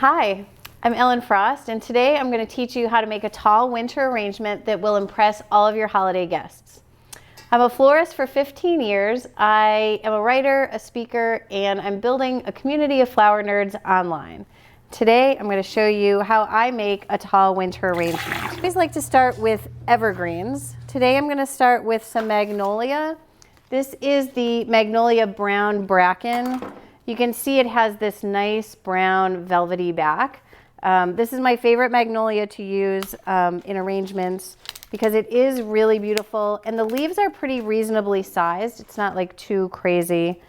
Hi, I'm Ellen Frost, and today I'm going to teach you how to make a tall winter arrangement that will impress all of your holiday guests. I'm a florist for 15 years. I am a writer, a speaker, and I'm building a community of flower nerds online. Today I'm going to show you how I make a tall winter arrangement. I always like to start with evergreens. Today I'm going to start with some magnolia. This is the magnolia brown bracken. You can see it has this nice brown velvety back. This is my favorite magnolia to use in arrangements because it is really beautiful and the leaves are pretty reasonably sized. It's not like too crazy.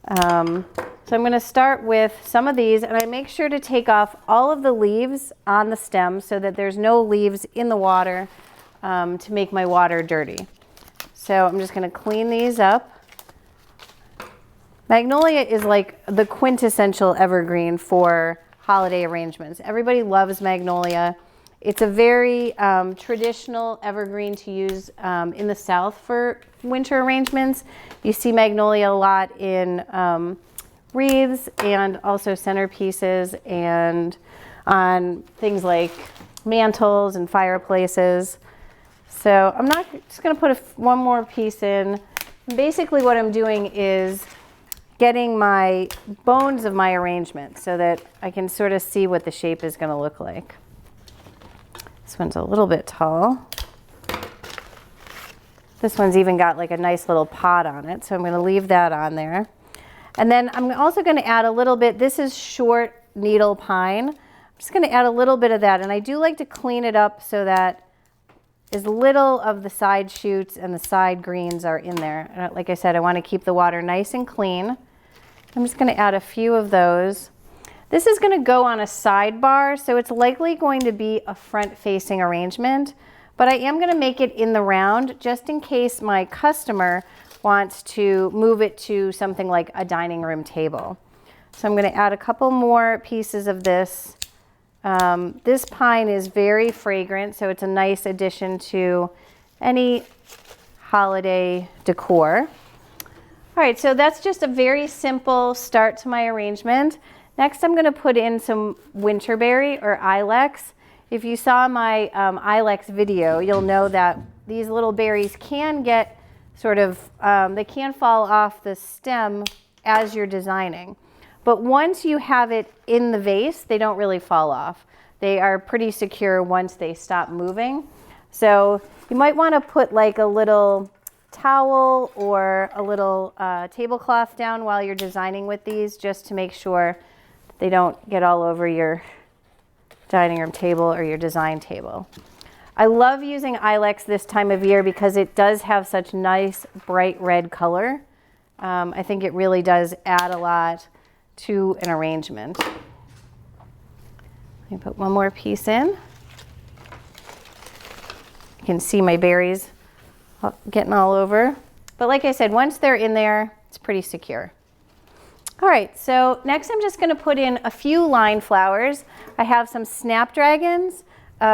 So I'm going to start with some of these, and I make sure to take off all of the leaves on the stem so that there's no leaves in the water to make my water dirty. So I'm just going to clean these up. Magnolia is like the quintessential evergreen for holiday arrangements. Everybody loves magnolia. It's a very traditional evergreen to use in the South for winter arrangements. You see magnolia a lot in wreaths and also centerpieces and on things like mantles and fireplaces. So I'm just going to put one more piece in. Basically what I'm doing is getting my bones of my arrangement so that I can sort of see what the shape is going to look like. This one's a little bit tall. This one's even got like a nice little pot on it, so I'm going to leave that on there. And then I'm also going to add a little bit, this is short needle pine. I'm just going to add a little bit of that, and I do like to clean it up so that as little of the side shoots and the side greens are in there. Like I said, I want to keep the water nice and clean. I'm just going to add a few of those. This is going to go on a sidebar, so it's likely going to be a front-facing arrangement, but I am going to make it in the round just in case my customer wants to move it to something like a dining room table. So I'm going to add a couple more pieces of this. This pine is very fragrant, so it's a nice addition to any holiday decor. All right, so that's just a very simple start to my arrangement. Next, I'm going to put in some winterberry or ilex. If you saw my ilex video, you'll know that these little berries can get sort of, they can fall off the stem as you're designing. But once you have it in the vase, they don't really fall off. They are pretty secure once they stop moving. So you might want to put like a little towel or a little tablecloth down while you're designing with these, just to make sure they don't get all over your dining room table or your design table. I love using ilex this time of year because it does have such nice bright red color. I think it really does add a lot to an arrangement. Let me put one more piece in. You can see my berries getting all over. But like I said, once they're in there, it's pretty secure. All right, so next I'm just going to put in a few line flowers. I have some snapdragons.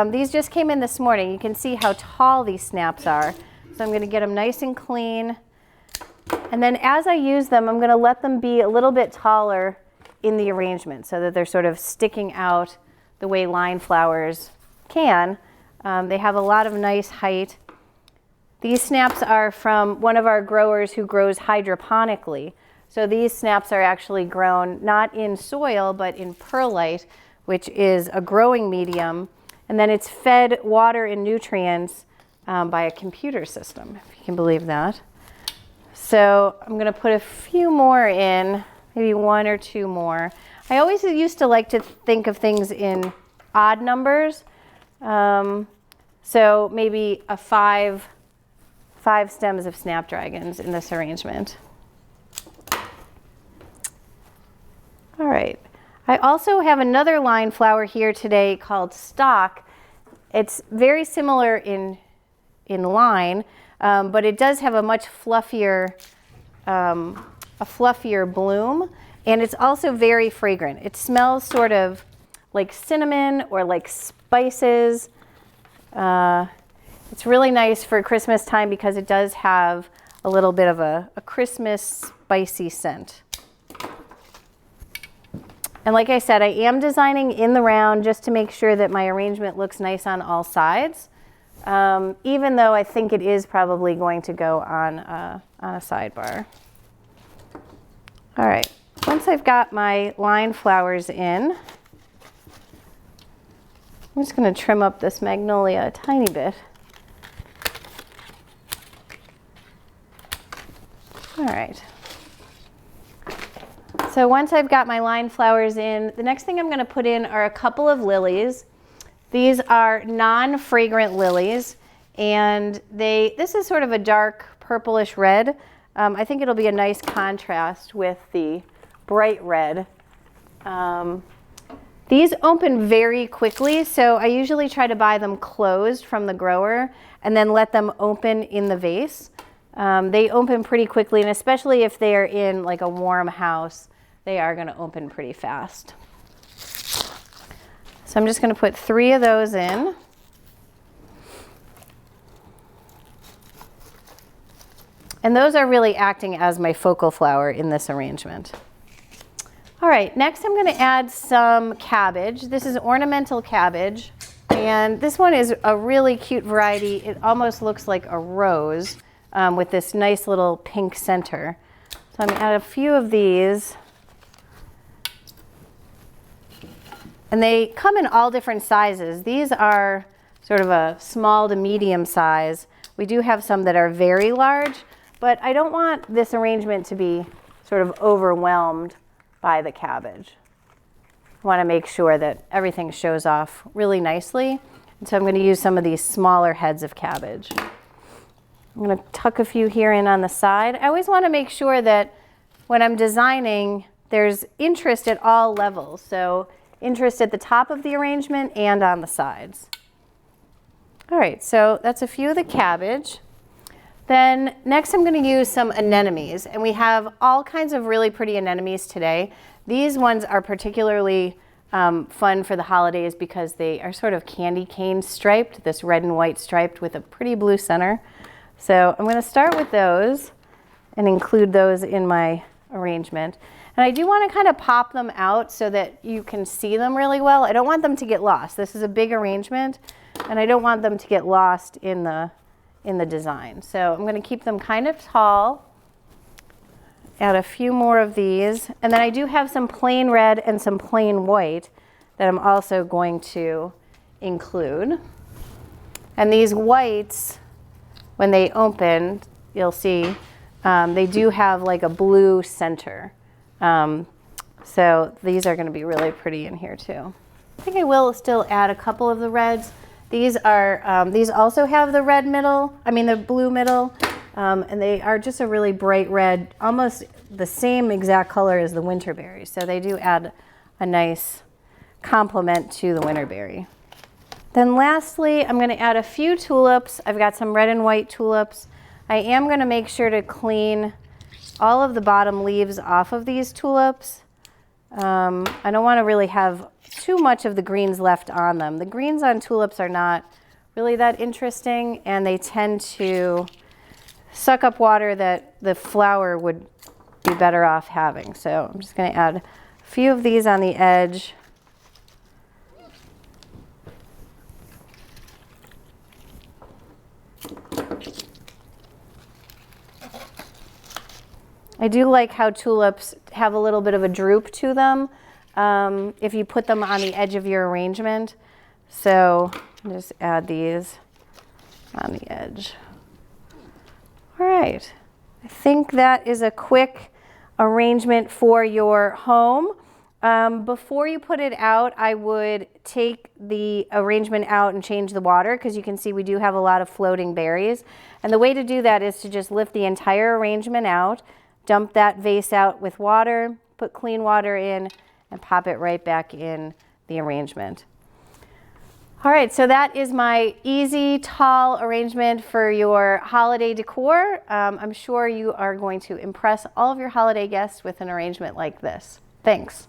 These just came in this morning. You can see how tall these snaps are. So I'm going to get them nice and clean. And then as I use them, I'm going to let them be a little bit taller in the arrangement so that they're sort of sticking out the way line flowers can. They have a lot of nice height. These snaps are from one of our growers who grows hydroponically. So these snaps are actually grown not in soil, but in perlite, which is a growing medium. And then it's fed water and nutrients by a computer system, if you can believe that. So I'm going to put a few more in, maybe one or two more. I always used to like to think of things in odd numbers. So maybe five stems of snapdragons in this arrangement. All right. I also have another line flower here today called stock. It's very similar in line, but it does have a much fluffier, bloom, and it's also very fragrant. It smells sort of like cinnamon or like spices. It's really nice for Christmas time because it does have a little bit of a Christmas spicy scent. And like I said, I am designing in the round just to make sure that my arrangement looks nice on all sides, even though I think it is probably going to go on a sidebar. All right, once I've got my line flowers in, I'm just going to trim up this magnolia a tiny bit. All right. So once I've got my line flowers in, the next thing I'm going to put in are a couple of lilies. These are non-fragrant lilies, and this is sort of a dark purplish red. I think it'll be a nice contrast with the bright red. These open very quickly, so I usually try to buy them closed from the grower and then let them open in the vase. They open pretty quickly, and especially if they're in like a warm house, they are going to open pretty fast. So I'm just going to put 3 of those in. And those are really acting as my focal flower in this arrangement. All right, next I'm going to add some cabbage. This is ornamental cabbage, and this one is a really cute variety. It almost looks like a rose with this nice little pink center. So I'm going to add a few of these. And they come in all different sizes. These are sort of a small to medium size. We do have some that are very large, but I don't want this arrangement to be sort of overwhelmed by the cabbage. I want to make sure that everything shows off really nicely. And so I'm going to use some of these smaller heads of cabbage. I'm going to tuck a few here in on the side. I always want to make sure that when I'm designing, there's interest at all levels. So interest at the top of the arrangement and on the sides. All right, so that's a few of the cabbage. Then next I'm going to use some anemones, and we have all kinds of really pretty anemones today. These ones are particularly fun for the holidays because they are sort of candy cane striped, this red and white striped with a pretty blue center. So I'm going to start with those and include those in my arrangement. And I do want to kind of pop them out so that you can see them really well. I don't want them to get lost. This is a big arrangement, and I don't want them to get lost in the design. So I'm going to keep them kind of tall. Add a few more of these. And then I do have some plain red and some plain white that I'm also going to include. And these whites, when they open, you'll see they do have like a blue center. So these are going to be really pretty in here too. I think I will still add a couple of the reds. These also have the red middle, the blue middle, and they are just a really bright red, almost the same exact color as the winterberry. So they do add a nice complement to the winterberry. Then lastly, I'm going to add a few tulips. I've got some red and white tulips. I am going to make sure to clean all of the bottom leaves off of these tulips. I don't want to really have too much of the greens left on them. The greens on tulips are not really that interesting, and they tend to suck up water that the flower would be better off having. So I'm just going to add a few of these on the edge. I do like how tulips have a little bit of a droop to them if you put them on the edge of your arrangement. So just add these on the edge. All right, I think that is a quick arrangement for your home. Before you put it out, I would take the arrangement out and change the water, because you can see we do have a lot of floating berries. And the way to do that is to just lift the entire arrangement out, dump that vase out with water, put clean water in, and pop it right back in the arrangement. All right, so that is my easy, tall arrangement for your holiday decor. I'm sure you are going to impress all of your holiday guests with an arrangement like this. Thanks.